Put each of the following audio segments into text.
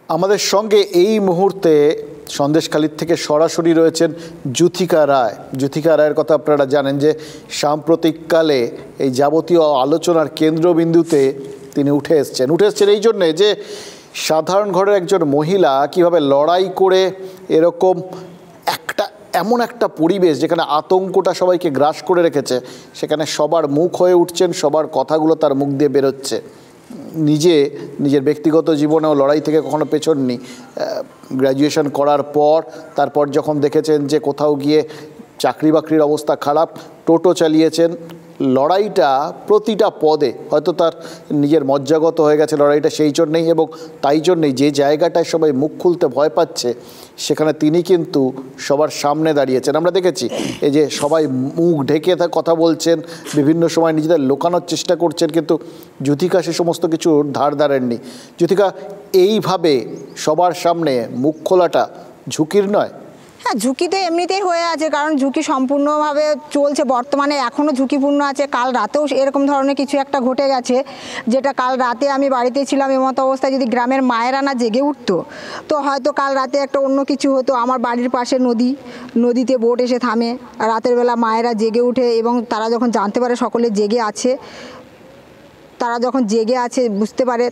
আমাদের সঙ্গে এই মুহূর্তে সন্দেশখালী থেকে সরাসরি রয়েছেন জ্যোতিকা রায়। জ্যোতিকা রায়ের কথা আপনারা জানেন যে সাম্প্রতিককালে এই যাবতীয় আলোচনার কেন্দ্রবিন্দুতে তিনি উঠে এসছেন এই জন্যে যে সাধারণ ঘরের একজন মহিলা কিভাবে লড়াই করে এরকম এমন একটা পরিবেশ যেখানে আতঙ্কটা সবাইকে গ্রাস করে রেখেছে, সেখানে সবার মুখ হয়ে উঠছেন, সবার কথাগুলো তার মুখ দিয়ে বেরোচ্ছে। নিজের ব্যক্তিগত জীবনেও লড়াই থেকে কখনো পেছননি। গ্র্যাজুয়েশন করার পর তারপর যখন দেখেছেন যে কোথাও গিয়ে চাকরি বাকরির অবস্থা খারাপ, টোটো চালিয়েছেন। লড়াইটা প্রতিটা পদে হয়তো তার নিজের মজ্জাগত হয়ে গেছে লড়াইটা, সেই জন্যেই এবং তাই জন্যেই যে জায়গাটায় সবাই মুখ খুলতে ভয় পাচ্ছে সেখানে তিনি কিন্তু সবার সামনে দাঁড়িয়েছেন। আমরা দেখেছি এই যে সবাই মুখ ঢেকে কথা বলছেন, বিভিন্ন সময় নিজেদের লুকানোর চেষ্টা করছেন, কিন্তু জ্যোতিকা সে সমস্ত কিছু ধার ধারেননি। জ্যোতিকা, এইভাবে সবার সামনে মুখ খোলাটা ঝুঁকির নয়? হ্যাঁ, ঝুঁকি তো এমনিতেই হয়ে আছে, কারণ ঝুঁকি সম্পূর্ণভাবে চলছে বর্তমানে, এখনও ঝুঁকিপূর্ণ আছে। কাল রাতেও এরকম ধরনের কিছু একটা ঘটে গেছে, যেটা কাল রাতে আমি বাড়িতে ছিলাম। এমতো অবস্থায় যদি গ্রামের মায়েরা না জেগে উঠতো তো হয়তো কাল রাতে একটা অন্য কিছু হতো। আমার বাড়ির পাশে নদীতে বোট এসে থামে, রাতের বেলা মায়েরা জেগে উঠে এবং তারা যখন জানতে পারে সকলে জেগে আছে, বুঝতে পারে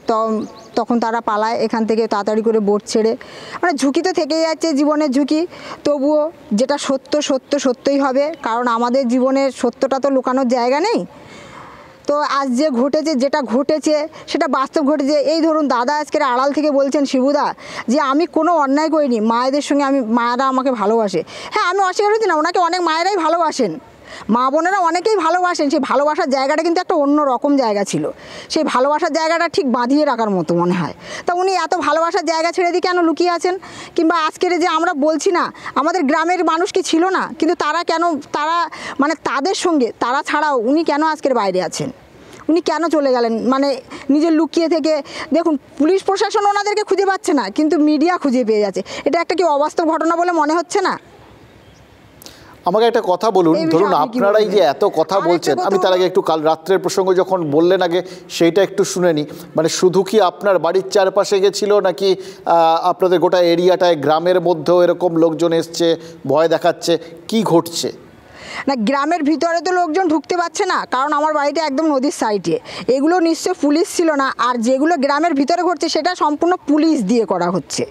তখন তারা পালায় এখান থেকে তাড়াতাড়ি করে বোট ছেড়ে। মানে ঝুঁকি তো থেকেই যাচ্ছে, জীবনের ঝুঁকি। তবুও যেটা সত্যই হবে, কারণ আমাদের জীবনের সত্যটা তো লুকানোর জায়গা নেই। তো আজ যেটা ঘটেছে সেটা বাস্তব ঘটেছে। এই ধরুন দাদা আজকের আড়াল থেকে বলছেন, শিবুদা, যে আমি কোনো অন্যায় করিনি, মায়েদের সঙ্গে মায়েরা আমাকে ভালোবাসে। হ্যাঁ, আমি অস্বীকার করছি না, ওনাকে অনেক মায়েরাই ভালোবাসেন, মা বোনেরা অনেকেই ভালোবাসেন। সেই ভালোবাসার জায়গাটা কিন্তু একটা অন্য রকম জায়গা ছিল, সেই ভালোবাসার জায়গাটা ঠিক বাঁধিয়ে রাখার মতো মনে হয়। তা উনি এত ভালোবাসার জায়গা ছেড়ে দিয়ে কেন লুকিয়ে আছেন? কিংবা আজকের যে আমরা বলছি না আমাদের গ্রামের মানুষ কি ছিল না, কিন্তু তাদের সঙ্গে তারা ছাড়াও উনি কেন আজকের বাইরে আছেন? উনি কেন চলে গেলেন? মানে নিজের লুকিয়ে থেকে দেখুন, পুলিশ প্রশাসন ওনাদেরকে খুঁজে পাচ্ছে না, কিন্তু মিডিয়া খুঁজে পেয়ে যাচ্ছে। এটা একটা কি অবাস্তব ঘটনা বলে মনে হচ্ছে না? আমাকে একটা কথা বলুন, ধরুন আপনারাই যে এত কথা বলছেন, আমি তার আগে একটু কাল রাত্রের প্রসঙ্গ যখন বললেন আগে সেইটা একটু শুনে নিই। মানে শুধু কি আপনার বাড়ির চারপাশে গেছিল, নাকি আপনাদের গোটা এরিয়াটায় গ্রামের মধ্যেও এরকম লোকজন এসছে, ভয় দেখাচ্ছে, কি ঘটছে? না, গ্রামের ভিতরে তো লোকজন ঢুকতে পারছে না, কারণ আমার বাড়িটা একদম নদীর সাইডে। এগুলো নিশ্চয় পুলিশ ছিল না। আর যেগুলো গ্রামের ভিতরে ঘটছে সেটা সম্পূর্ণ পুলিশ দিয়ে করা হচ্ছে।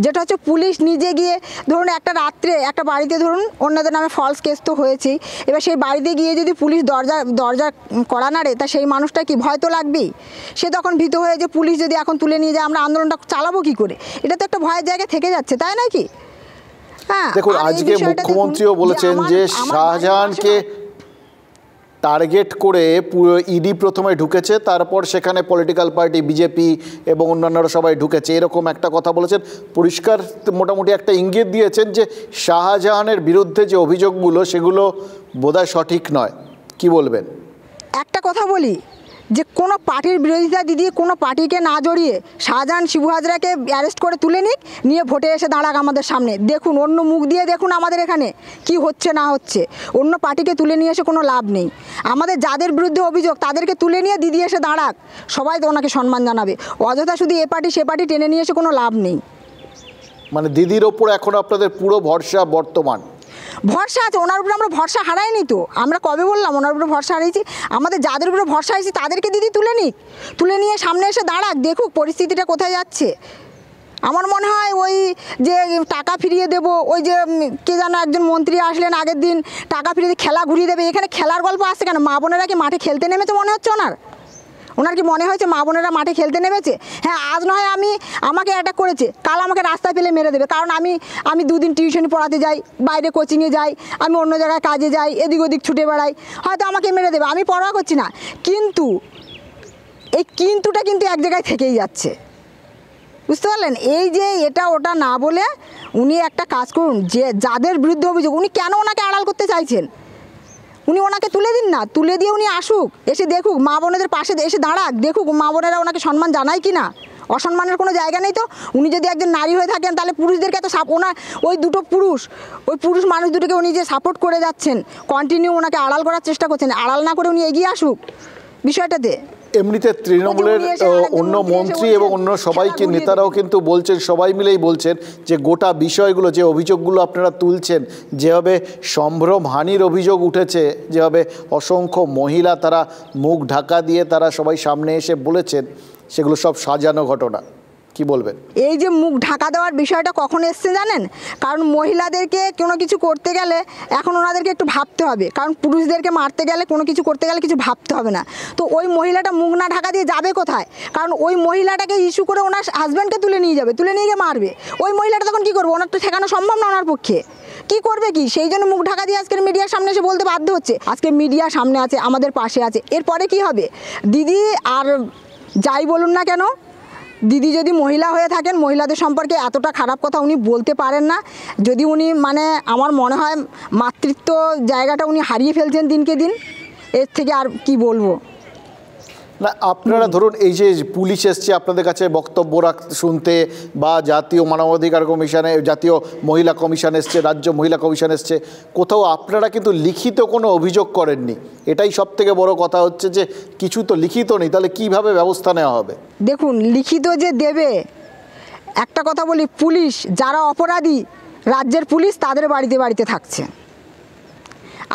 যেটা হচ্ছে পুলিশ নিজে গিয়ে, ধরুন একটা রাত্রে একটা বাড়িতে ধরুন অন্যদের নামে ফলস কেস তো হয়েছেই, এবার সেই বাড়িতে গিয়ে যদি পুলিশ দরজা কড়া নাড়ে, তা সেই মানুষটা কি ভয় তো লাগবেই। সে তখন ভীত হয়ে যে পুলিশ যদি এখন তুলে নিয়ে যায়, আমরা আন্দোলনটা চালাবো কী করে? এটা তো একটা ভয়ের জায়গায় থেকে যাচ্ছে, তাই নাকি? দেখুন, আজকে মুখ্যমন্ত্রীও বলেছেন যে শাহজাহানকে টার্গেট করে ইডি প্রথমে ঢুকেছে, তারপর সেখানে পলিটিক্যাল পার্টি বিজেপি এবং অন্যান্যরা সবাই ঢুকেছে, এরকম একটা কথা বলেছেন। পরিষ্কার মোটামুটি একটা ইঙ্গিত দিয়েছেন যে শাহজাহানের বিরুদ্ধে যে অভিযোগগুলো সেগুলো বোধহয় সঠিক নয়। কি বলবেন? একটা কথা বলি, যে কোনো পার্টির বিরোধিতা দিয়ে কোনো পার্টিকে না জড়িয়ে শাহজাহান শিবু হাজরাকে অ্যারেস্ট করে তুলে নিয়ে ভোটে এসে দাঁড়াক আমাদের সামনে। দেখুন, অন্য মুখ দিয়ে দেখুন আমাদের এখানে কি হচ্ছে না হচ্ছে। অন্য পার্টিকে তুলে নিয়ে এসে কোনো লাভ নেই। আমাদের যাদের বিরুদ্ধে অভিযোগ তাদেরকে তুলে নিয়ে দিদি এসে দাঁড়াক, সবাই তো ওনাকে সম্মান জানাবে। অযথা শুধু এ পার্টি সে পার্টি টেনে নিয়ে এসে কোনো লাভ নেই। মানে দিদির ওপর এখন আপনাদের পুরো ভরসা? বর্তমান ভরসা আছে ওনার উপরে, আমরা ভরসা হারাইনি তো। আমরা কবে বললাম ওনার উপরে ভরসা হারিয়েছি? আমাদের যাদের উপরে ভরসা হয়েছে তাদেরকে দিদি তুলে নিয়ে সামনে এসে দাঁড়াক, দেখুক পরিস্থিতিটা কোথায় যাচ্ছে। আমার মনে হয় ওই যে টাকা ফিরিয়ে দেব, ওই যে কে যেন একজন মন্ত্রী আসলেন আগের দিন, টাকা ফিরিয়ে খেলা ঘুরিয়ে দেবে, এখানে খেলার গল্প আসছে কেন? মা বোনেরা কি মাঠে খেলতে নেমেছে মনে হচ্ছে ওনার কি মনে হয়েছে মা বোনেরা মাঠে খেলতে নেমেছে? হ্যাঁ, আজ নয় আমাকে অ্যাটাক করেছে, কাল আমাকে রাস্তায় পেলে মেরে দেবে, কারণ আমি দুদিন টিউশনি পড়াতে যাই, বাইরে কোচিংয়ে যাই, আমি অন্য জায়গায় কাজে যাই, এদিক ওদিক ছুটে বেড়াই, হয়তো আমাকে মেরে দেবে, আমি পরোয়া করছি না। কিন্তু এই কিন্তুটা কিন্তু এক জায়গায় থেকেই যাচ্ছে, বুঝতে পারলেন? এই যে এটা ওটা না বলে উনি একটা কাজ করুন, যে যাদের বিরুদ্ধে অভিযোগ, উনি কেন ওনাকে আড়াল করতে চাইছেন? উনি ওনাকে তুলে দিন না, তুলে দিয়ে উনি আসুক, এসে দেখুক, মা বোনেদের পাশে এসে দাঁড়াক, দেখুক মা বোনেরা ওনাকে সম্মান জানায় কি না। অসম্মানের কোনো জায়গা নেই তো। উনি যদি একজন নারী হয়ে থাকেন তাহলে পুরুষদেরকে এত ওনার ওই পুরুষ মানুষ দুটোকে উনি যে সাপোর্ট করে যাচ্ছেন, কন্টিনিউ ওনাকে আড়াল করার চেষ্টা করছেন, আড়াল না করে উনি এগিয়ে আসুক বিষয়টাতে। এমনিতে তৃণমূলের অন্য মন্ত্রী এবং অন্য সবাইকে নেতারাও কিন্তু বলছেন, সবাই মিলেই বলছেন যে গোটা বিষয়গুলো, যে অভিযোগগুলো আপনারা তুলছেন, যেভাবে সম্ভ্রমহানির অভিযোগ উঠেছে, যেভাবে অসংখ্য মহিলা তারা মুখ ঢাকা দিয়ে তারা সবাই সামনে এসে বলেছেন, সেগুলো সব সাজানো ঘটনা, কি বলবেন? এই যে মুখ ঢাকা দেওয়ার বিষয়টা কখন এসছে জানেন? কারণ মহিলাদেরকে কোনো কিছু করতে গেলে এখন ওনাদেরকে একটু ভাবতে হবে, কারণ পুরুষদেরকে মারতে গেলে কোনো কিছু করতে গেলে কিছু ভাবতে হবে না। তো ওই মহিলাটা মুখ না ঢাকা দিয়ে যাবে কোথায়? কারণ ওই মহিলাটাকে ইস্যু করে ওনার হাজব্যান্ডকে তুলে নিয়ে যাবে, তুলে নিয়ে গিয়ে মারবে। ওই মহিলাটা তখন কী করবে? ওনার তো ঠেকানো সম্ভব না ওনার পক্ষে। কি করবে কি? সেই জন্য মুখ ঢাকা দিয়ে আজকের মিডিয়ার সামনে এসে বলতে বাধ্য হচ্ছে। আজকে মিডিয়া সামনে আছে, আমাদের পাশে আছে। এরপরে কি হবে? দিদি আর যাই বলুন না কেন, দিদি যদি মহিলা হয়ে থাকেন, মহিলাদের সম্পর্কে এতটা খারাপ কথা উনি বলতে পারেন না। যদি উনি মানে আমার মনে হয় মাতৃত্ব জায়গাটা উনি হারিয়ে ফেলছেন দিনকে দিন। এর থেকে আর কি বলবো না। আপনারা ধরুন এই যে পুলিশ এসছে আপনাদের কাছে বক্তব্য শুনতে, বা জাতীয় মানবাধিকার কমিশনে, জাতীয় মহিলা কমিশন এসছে, রাজ্য মহিলা কমিশন এসছে, কোথাও আপনারা কিন্তু লিখিত কোনো অভিযোগ করেননি। এটাই সব থেকে বড় কথা হচ্ছে যে কিছু তো লিখিত নেই, তাহলে কিভাবে ব্যবস্থা নেওয়া হবে? দেখুন, লিখিত যে দেবে, একটা কথা বলি, পুলিশ যারা অপরাধী, রাজ্যের পুলিশ তাদের বাড়িতে বাড়িতে থাকছে।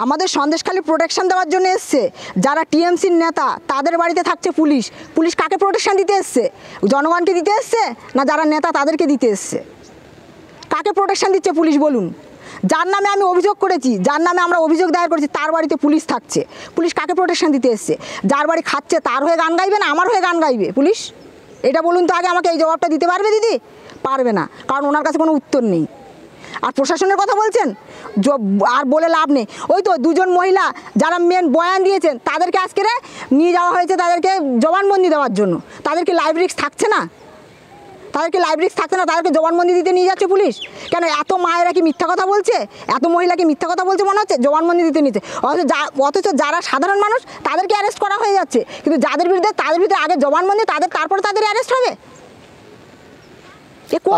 আমাদের সন্দেশখালী প্রোটেকশন দেওয়ার জন্য এসছে। যারা টিএমসির নেতা তাদের বাড়িতে থাকছে পুলিশ। পুলিশ কাকে প্রোটেকশন দিতে এসছে? জনগণকে দিতে এসছে না যারা নেতা তাদেরকে দিতে এসছে? কাকে প্রোটেকশন দিচ্ছে পুলিশ বলুন? যার নামে আমি অভিযোগ করেছি, যার নামে আমরা অভিযোগ দায়ের করেছি, তার বাড়িতে পুলিশ থাকছে। পুলিশ কাকে প্রোটেকশন দিতে এসছে? যার বাড়ি খাচ্ছে তার হয়ে গান গাইবে না আমার হয়ে গান গাইবে পুলিশ? এটা বলুন তো আগে আমাকে। এই জবাবটা দিতে পারবে দিদি? পারবে না, কারণ ওনার কাছে কোনো উত্তর নেই। আর প্রশাসনের কথা বলছেন, আর বলে লাভ নেই। ওই তো দুজন মহিলা যারা মেন বয়ান দিয়েছেন তাদেরকে আজকে নিয়ে যাওয়া হয়েছে তাদেরকে জবানবন্দি দেওয়ার জন্য। তাদেরকে লাইভ রিস্ক থাকছে না? তাদেরকে লাইভ রিস্ক থাকছে না? তাদেরকে জবানবন্দি দিতে নিয়ে যাচ্ছে পুলিশ। কেন এত মায়েরা কি মিথ্যা কথা বলছে? এত মহিলা কি মিথ্যা কথা বলছে মনে হচ্ছে? জবানবন্দি দিতে নিচ্ছে। অথচ যারা সাধারণ মানুষ তাদেরকে অ্যারেস্ট করা হয়ে যাচ্ছে, কিন্তু যাদের বিরুদ্ধে তাদের ভিতরে আগে জবানবন্দি, তারপরে তাদের অ্যারেস্ট হবে।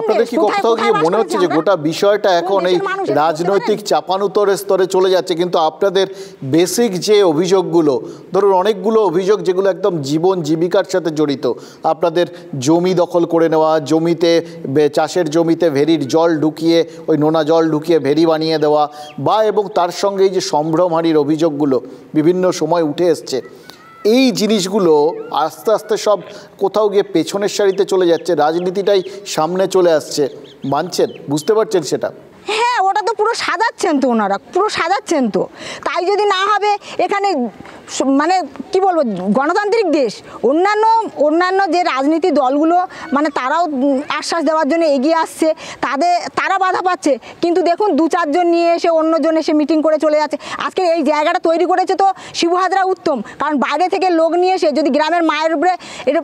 আপনাদের কি কোথাও গিয়ে মনে হচ্ছে যে গোটা বিষয়টা এখন এই রাজনৈতিক চাপানুতরের স্তরে চলে যাচ্ছে? কিন্তু আপনাদের বেসিক যে অভিযোগগুলো, ধরুন অনেকগুলো অভিযোগ যেগুলো একদম জীবন জীবিকার সাথে জড়িত, আপনাদের জমি দখল করে নেওয়া, জমিতে চাষের জমিতে ভেরির জল ঢুকিয়ে, ওই নোনা জল ঢুকিয়ে ভেরি বানিয়ে দেওয়া, বা এবং তার সঙ্গে এই যে সম্ভ্রমহানির অভিযোগগুলো বিভিন্ন সময় উঠে এসছে, এই জিনিসগুলো আস্তে আস্তে সব কোথাও গিয়ে পেছনের সারিতে চলে যাচ্ছে, রাজনীতিটাই সামনে চলে আসছে। মানছেন? বুঝতে পারছেন সেটা? হ্যাঁ, ওটা তো পুরো সাজাচ্ছেন তো ওনারা, পুরো সাজাচ্ছেন তো। তাই যদি না হবে, এখানে মানে কি বলবো, গণতান্ত্রিক দেশ, অন্যান্য যে রাজনীতি দলগুলো মানে তারাও আশ্বাস দেওয়ার জন্য এগিয়ে আসছে, তারা বাধা পাচ্ছে। কিন্তু দেখুন, 2-4 জন নিয়ে এসে অন্যজন এসে মিটিং করে চলে যাচ্ছে। আজকে এই জায়গাটা তৈরি করেছে তো শিবু হাজরা উত্তম, কারণ বাইরে থেকে লোক নিয়ে এসে যদি গ্রামের মায়ের উপরে এটা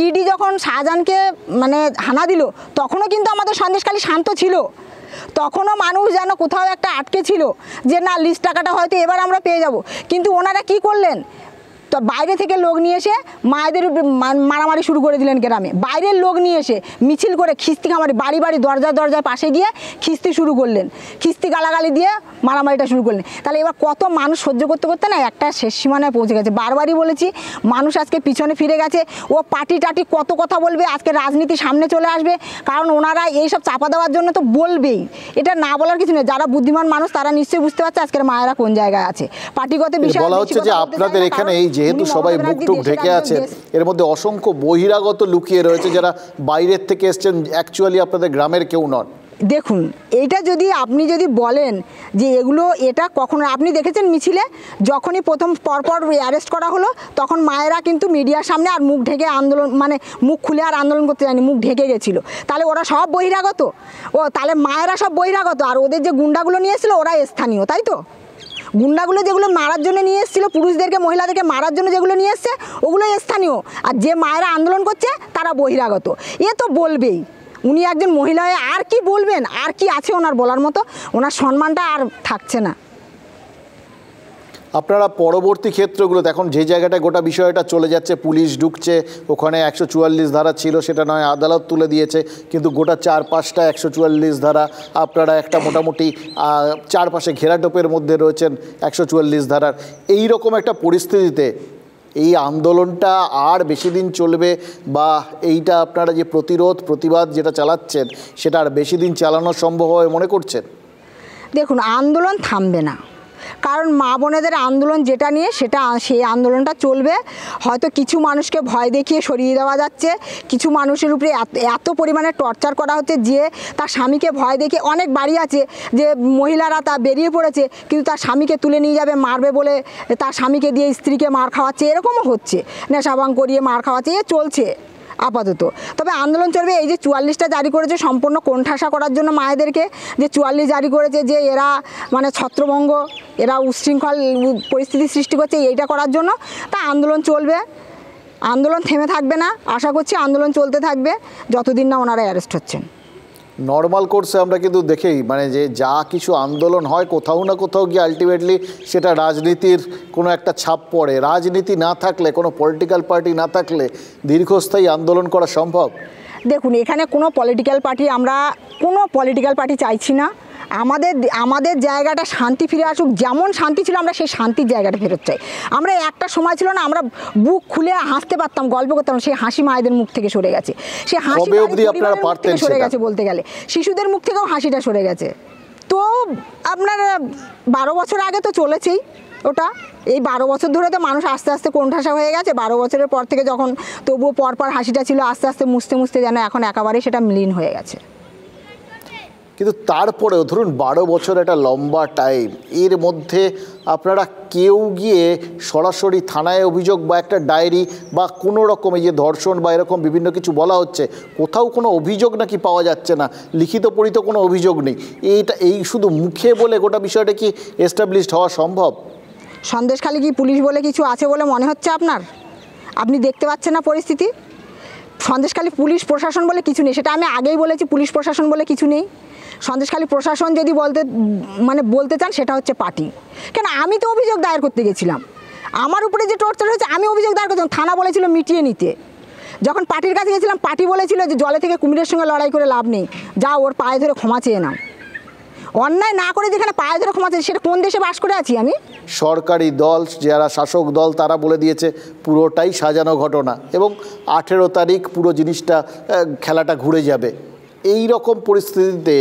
ইডি যখন শাহজাহানকে মানে হানা দিল, তখনও কিন্তু আমাদের সন্দেশখালী শান্ত ছিল। তখনও মানুষ যেন কোথাও একটা আটকে ছিল যে না, লিস্ট টাকাটা হয়তো এবার আমরা পেয়ে যাব। কিন্তু ওনারা কি করলেন? তো বাইরে থেকে লোক নিয়ে এসে মায়েদের মারামারি শুরু করে দিলেন গ্রামে। বাইরের লোক নিয়ে এসে মিছিল করে খিস্তি খামারি, বাড়ি বাড়ি দরজায় পাশে গিয়ে খিস্তি শুরু করলেন, খিস্তি গালাগালি দিয়ে মারামারিটা শুরু করলেন। তাহলে এবার কত মানুষ সহ্য করতে করতে না একটা শেষ সীমানায় পৌঁছে গেছে। বারবারই বলেছি, মানুষ আজকে পিছনে ফিরে গেছে। ও পার্টি কত কথা বলবে, আজকে রাজনীতি সামনে চলে আসবে, কারণ ওনারা এইসব চাপা দেওয়ার জন্য তো বলবেই। এটা না বলার কিছু নেই। যারা বুদ্ধিমান মানুষ তারা নিশ্চয়ই বুঝতে পারছে আজকের মায়েরা কোন জায়গায় আছে। পার্টিগত বিষয় বলা হচ্ছে যে আপনাদের এখানে এই যেহেতু সবাই মুখটুক ঢেকে আছেন, এর মধ্যে অসংখ্য বহিরাগত লুকিয়ে রয়েছে যারা বাইরের থেকে এসছেন, অ্যাকচুয়ালি আপনাদের গ্রামের কেউ নন। দেখুন, এইটা আপনি যদি বলেন যে এটা কখনো আপনি দেখেছেন মিছিলে যখনই প্রথম পরপর অ্যারেস্ট করা হলো, তখন মায়েরা কিন্তু মিডিয়ার সামনে আর মুখ ঢেকে আন্দোলন, মানে মুখ খুলে আর আন্দোলন করতে যায়নি, মুখ ঢেকে গেছিলো। তাহলে ওরা সব বহিরাগত? তাহলে মায়েরা সব বহিরাগত, আর ওদের যে গুন্ডাগুলো নিয়ে এসেছিলো ওরা স্থানীয়, তাই তো? গুন্ডাগুলো যেগুলো মারার জন্য নিয়ে এসেছিলো, পুরুষদেরকে মহিলাদেরকে মারার জন্য যেগুলো নিয়ে এসছে, ওগুলো স্থানীয়। আর যে মায়েরা আন্দোলন করছে তারা বহিরাগত। এ তো বলবেই। উনি একজন মহিলা হয়ে আর কি বলবেন? আর কি আছে ওনার বলার মতো? ওনার সম্মানটা আর থাকছে না। আপনারা পরবর্তী ক্ষেত্রগুলোতে এখন যে জায়গাটায় গোটা বিষয়টা চলে যাচ্ছে, পুলিশ ঢুকছে, ওখানে 144 ধারা ছিল, সেটা নয় আদালত তুলে দিয়েছে, কিন্তু গোটা 4-5টা 144 ধারা, আপনারা একটা মোটামুটি চারপাশে ঘেরাটোপের মধ্যে রয়েছেন 144 ধারার। এই রকম একটা পরিস্থিতিতে এই আন্দোলনটা আর বেশি দিন চলবে, বা এইটা আপনারা যে প্রতিবাদ যেটা চালাচ্ছেন সেটা আর বেশি দিন চালানো সম্ভব হবে মনে করছেন? দেখুন, আন্দোলন থামবে না, কারণ মা বোনেদের আন্দোলন যেটা নিয়ে সেই আন্দোলনটা চলবে। হয়তো কিছু মানুষকে ভয় দেখিয়ে সরিয়ে দেওয়া যাচ্ছে, কিছু মানুষের উপরে এত পরিমাণে টর্চার করা হচ্ছে যে তার স্বামীকে ভয় দেখিয়ে, অনেক বাড়ি আছে যে মহিলারা তা বেরিয়ে পড়েছে কিন্তু তার স্বামীকে তুলে নিয়ে যাবে মারবে বলে তার স্বামীকে দিয়ে স্ত্রীকে মার খাওয়াচ্ছে, এরকমও হচ্ছে, নেশাভাং করিয়ে মার খাওয়াচ্ছে, এ চলছে আপাতত। তবে আন্দোলন চলবে। এই যে 44টা জারি করেছে সম্পূর্ণ কোণঠাসা করার জন্য মায়েদেরকে, যে 44 জারি করেছে যে এরা মানে ছত্রভঙ্গ, এরা উচ্ছৃঙ্খল পরিস্থিতি সৃষ্টি করছে, এইটা করার জন্য তা আন্দোলন চলবে। আন্দোলন থেমে থাকবে না, আশা করছি আন্দোলন চলতে থাকবে যতদিন না ওনারা অ্যারেস্ট হচ্ছেন। নর্মাল কোর্সে আমরা কিন্তু দেখেই মানে যে যা কিছু আন্দোলন হয় কোথাও না কোথাও গিয়ে আলটিমেটলি সেটা রাজনীতির কোনো একটা ছাপ পড়ে। রাজনীতি না থাকলে, কোনো পলিটিক্যাল পার্টি না থাকলে দীর্ঘস্থায়ী আন্দোলন করা সম্ভব? দেখুন, এখানে কোনো পলিটিক্যাল পার্টি চাইছি না। আমাদের জায়গাটা শান্তি ফিরে আসুক, যেমন শান্তি ছিল আমরা সেই শান্তির জায়গাটা ফেরত চাই। আমরা একটা সময় ছিল না, আমরা বুক খুলে হাসতে পারতাম, গল্প করতাম, সেই হাসি মায়েদের মুখ থেকে সরে গেছে, সেই হাসি সরে গেছে, বলতে গেলে শিশুদের মুখ থেকেও হাসিটা সরে গেছে। তো আপনার 12 বছর আগে তো চলেছেই ওটা, এই 12 বছর ধরে তো মানুষ আস্তে আস্তে কোণঠাসা হয়ে গেছে। 12 বছরের পর থেকে যখন তবুও পরপর হাসিটা ছিল, আস্তে আস্তে মুছতে যেন এখন একেবারেই সেটা মিলিন হয়ে গেছে। কিন্তু তারপরেও ধরুন 12 বছর একটা লম্বা টাইম, এর মধ্যে আপনারা কেউ গিয়ে সরাসরি থানায় অভিযোগ বা একটা ডায়েরি বা কোনো রকম এই যে ধর্ষণ বা এরকম বিভিন্ন কিছু বলা হচ্ছে, কোথাও কোনো অভিযোগ নাকি পাওয়া যাচ্ছে না, লিখিত পরিত কোনো অভিযোগ নেই, এই শুধু মুখে বলে গোটা বিষয়টা কি এস্টাবলিশড হওয়া সম্ভব? সন্দেশখালী কি পুলিশ বলে কিছু আছে বলে মনে হচ্ছে আপনার? আপনি দেখতে পাচ্ছেন না পরিস্থিতি? সন্দেশখালী পুলিশ প্রশাসন বলে কিছু নেই, সেটা আমি আগেই বলেছি, পুলিশ প্রশাসন বলে কিছু নেই। সন্দেশখালী প্রশাসন যদি বলতে চান সেটা হচ্ছে পার্টি। কেন, আমি তো অভিযোগ দায়ের করতে গেছিলাম, আমার উপরে যে টর্চার হয়েছে আমি অভিযোগ দায়ের করতাম, থানা বলেছিল মিটিয়ে নিতে। যখন পার্টির কাছে গেছিলাম পার্টি বলেছিল যে জলে থেকে কুমিরের সঙ্গে লড়াই করে লাভ নেই, যা ওর পায়ে ধরে ক্ষমা চেয়ে নাও। অন্যায় না করে যেখানে পায়ে ধরে ক্ষমা চেয়ে, সেটা কোন দেশে বাস করে আছি আমি? সরকারি দল, যারা শাসক দল, তারা বলে দিয়েছে পুরোটাই সাজানো ঘটনা এবং 18 তারিখ পুরো জিনিসটা খেলাটা ঘুরে যাবে। এই রকম পরিস্থিতিতে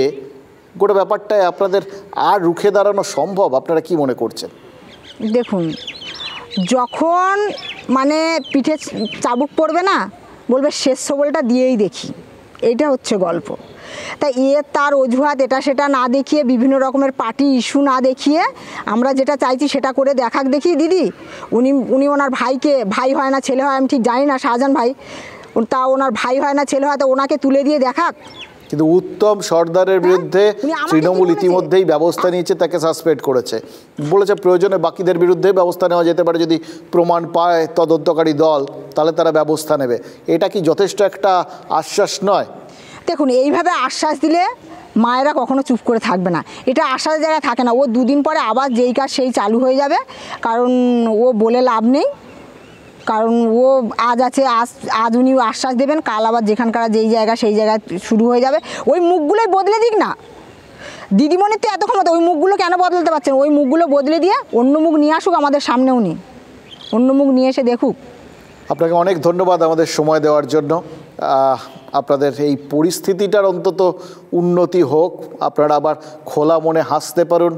গোটা ব্যাপারটায় আপনাদের আর রুখে দাঁড়ানো সম্ভব? আপনারা কি মনে করছেন? দেখুন, যখন মানে পিঠে চাবুক পড়বে না, বলবে শেষ সবলটা দিয়েই দেখি, এইটা হচ্ছে গল্প। তাই তার অজুহাত এটা সেটা না দেখিয়ে, বিভিন্ন রকমের পার্টি ইস্যু না দেখিয়ে, আমরা যেটা চাইছি সেটা করে দেখাক। দেখি দিদি, উনি ওনার ভাইকে, ভাই হয় না ছেলে হয় আমি ঠিক জানি না, শাহজাহান ভাই, তা ওনার ভাই হয় না ছেলে হয়, তো ওনাকে তুলে দিয়ে দেখাক। কিন্তু উত্তম সর্দারের বিরুদ্ধে তৃণমূল ইতিমধ্যেই ব্যবস্থা নিয়েছে, তাকে সাসপেন্ড করেছে, বলেছে প্রয়োজনে বাকিদের বিরুদ্ধে ব্যবস্থা নেওয়া যেতে পারে, যদি প্রমাণ পায় তদন্তকারী দল তাহলে তারা ব্যবস্থা নেবে। এটা কি যথেষ্ট একটা আশ্বাস নয়? দেখুন, এইভাবে আশ্বাস দিলে মায়েরা কখনো চুপ করে থাকবে না, এটা আশ্বাস জায়গায় থাকে না। ও 2 দিন পরে আবার যেই কাজ সেই চালু হয়ে যাবে, কারণ ও বলে লাভ নেই। কারণ ও আজ উনি আশ্বাস দেবেন, কাল আবার যেখানকার যেই জায়গা সেই জায়গায় শুরু হয়ে যাবে। ওই মুখগুলোই বদলে দিক না, দিদিমণির তো এত ক্ষমতা, ওই মুখগুলো কেন বদলাতে পারছেন? ওই মুখগুলো বদলে দিয়ে অন্য মুখ নিয়ে আসুক, আমাদের সামনে উনি অন্য মুখ নিয়ে এসে দেখুক। আপনাকে অনেক ধন্যবাদ আমাদের সময় দেওয়ার জন্য। আপনাদের এই পরিস্থিতিটার অন্তত উন্নতি হোক, আপনারা আবার খোলা মনে হাসতে পারুন,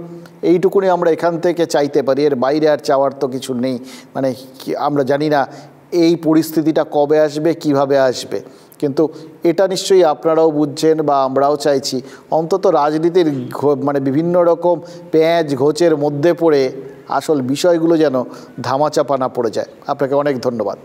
এইটুকুনি আমরা এখান থেকে চাইতে পারি। এর বাইরে আর চাওয়ার তো কিছু নেই। মানে আমরা জানি না এই পরিস্থিতিটা কবে আসবে, কিভাবে আসবে, কিন্তু এটা নিশ্চয়ই আপনারাও বুঝছেন বা আমরাও চাইছি অন্তত রাজনীতির মানে বিভিন্ন রকম প্যাঁচ ঘোচের মধ্যে পড়ে আসল বিষয়গুলো যেন ধামাচাপা না পড়ে যায়। আপনাকে অনেক ধন্যবাদ।